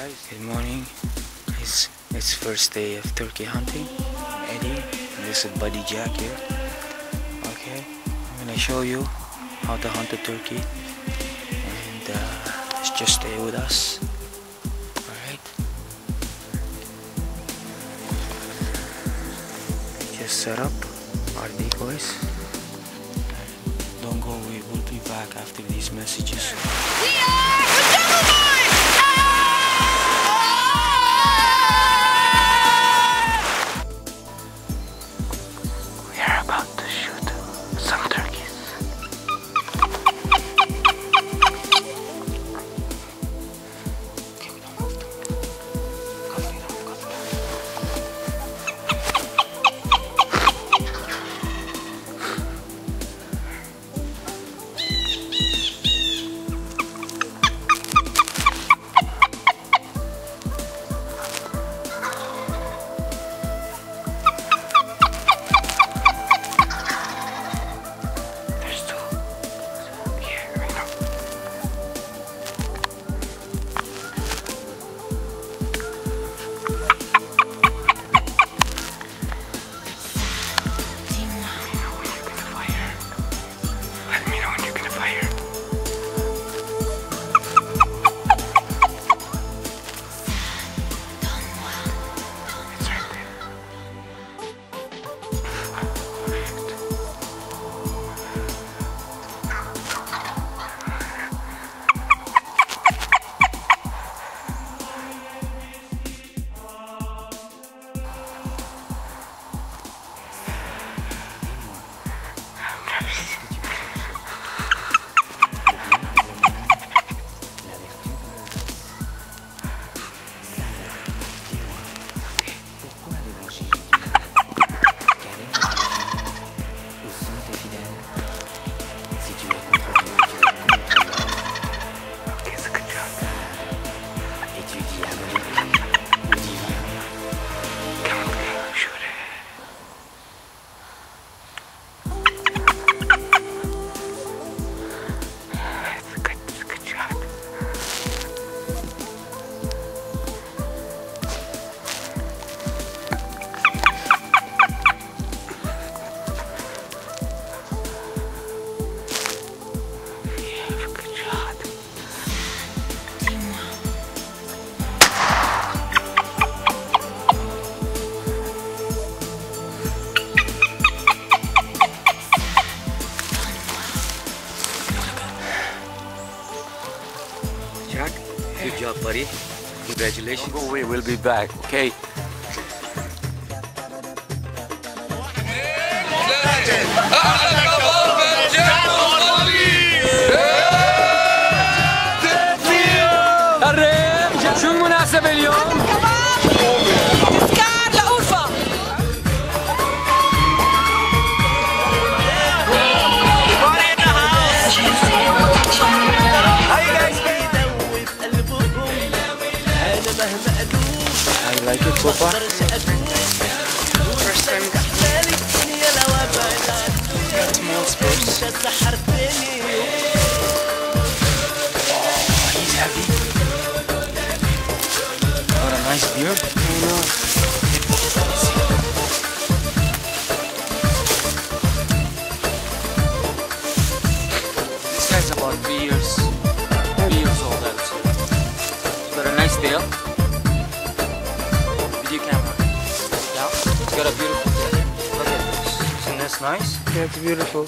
guys, good morning. It's first day of turkey hunting. I'm Eddie, and this is Buddy Jack here. Okay, I'm gonna show you how to hunt a turkey, and just stay with us. Alright, just set up our decoys. Don't go away, we'll be back after these messages. We are the Jungle Boys! We are about to shoot some turkeys. Okay, we don't move. Cover it up, cover it up. Jack, good job, buddy. Congratulations. Don't go away, we'll be back, okay? الريم شو المناسبة اليوم؟ تذكار لأورفا. I like it so far. First time got small spurs. Oh, he's heavy. What a nice beard. I know. This guy's about 3 years old, I would say. Got a nice tail. Video camera. Yeah, it's got a beautiful tail. Look at this. Isn't this nice? Yeah, it's beautiful.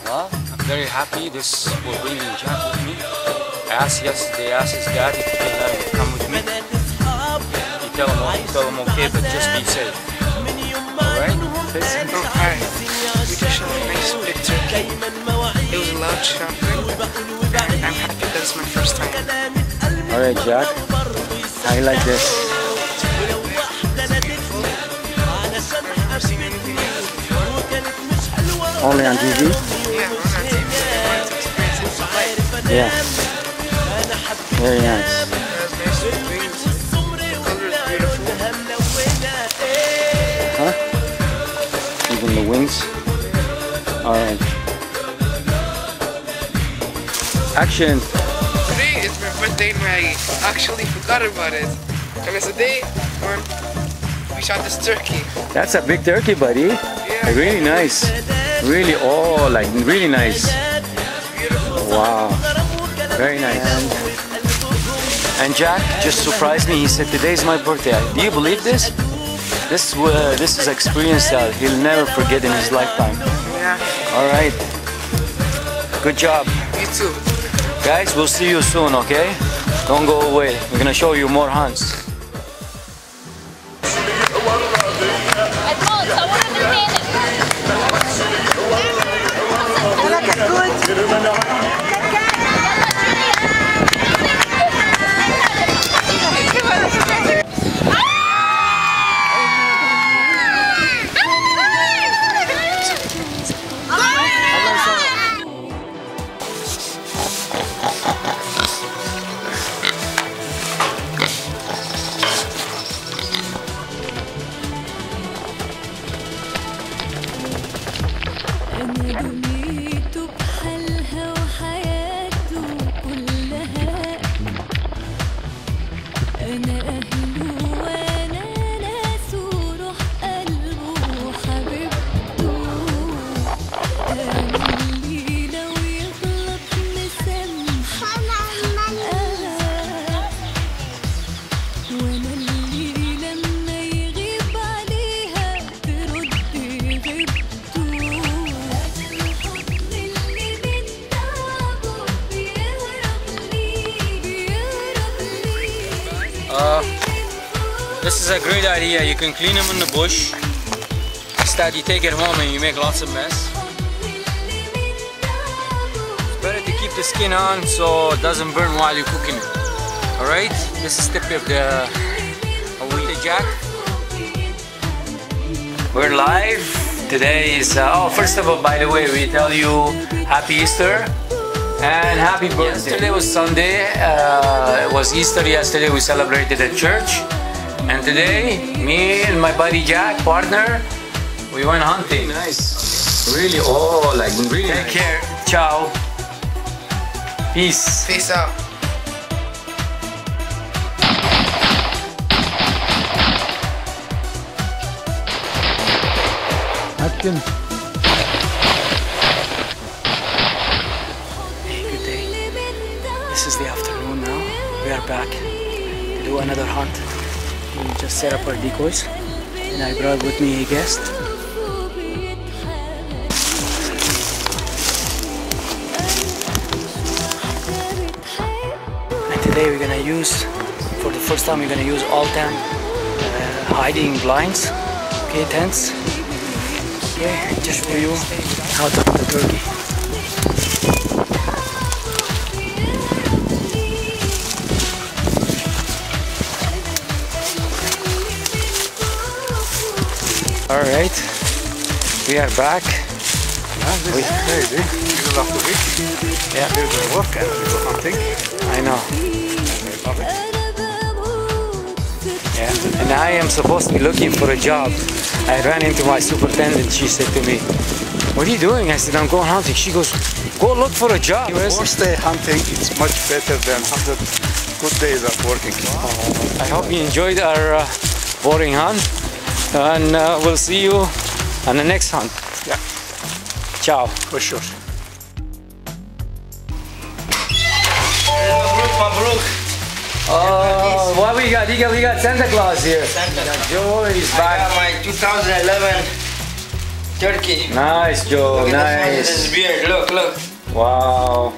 Well, I'm very happy this will bring Jack with me. I asked yesterday, I asked his dad if he can let him come with me. He tell him okay, but just be safe. Alright? Alright, we just shot a nice big turkey. It was a loud shot. I'm happy that's my first time. Alright, Jack. How you like this? I've seen anything like this before. Only on TV? Yeah, on TV. I wanted to experience it live. Yeah. Very nice. It was nice wings. The color is beautiful. Huh? Even the wings? Alright. Action! Today is my birthday and I actually forgot about it. And it's the day when we shot this turkey. That's a big turkey, buddy. Yeah. Really nice. Really, oh, like really nice. Wow. Very nice. And Jack just surprised me. He said, "Today's my birthday." Do you believe this? This is experience that he'll never forget in his lifetime. Yeah. All right. Good job. You too. Guys, we'll see you soon, okay? Don't go away. We're gonna show you more hunts. This is a great idea. You can clean them in the bush. Instead, you take it home and you make lots of mess. It's better to keep the skin on so it doesn't burn while you're cooking it. Alright? This is the tip of the Jack. We're live. Today is, first of all, by the way, we tell you Happy Easter. And happy birthday. Yesterday was Sunday, it was Easter yesterday, we celebrated at church. And today, me and my buddy Jack, partner, we went hunting. Nice. Really, oh, like really Take nice. Care. Ciao. Peace. Peace out. Atkin. This is the afternoon now. We are back to do another hunt. We just set up our decoys and I brought with me a guest. And today we're gonna use, for the first time we're gonna use all-time hiding blinds, okay, tents. Okay, just for you how to hunt the turkey. Alright, we are back. This is crazy. Middle of the week. Yeah. There's a work and people hunting. I know. I love it. Yeah. And I am supposed to be looking for a job. I ran into my superintendent. She said to me, "What are you doing?" I said, "I'm going hunting." She goes, "Go look for a job." First-day hunting is much better than 100 good days of working. I hope you enjoyed our boring hunt. And we'll see you on the next hunt. Yeah. Ciao. For sure. Oh, what we got? We got Santa Claus here. Joe is I back. got my 2011 turkey. Nice, Joe. Look at Nice. this beard. Look, look. Wow.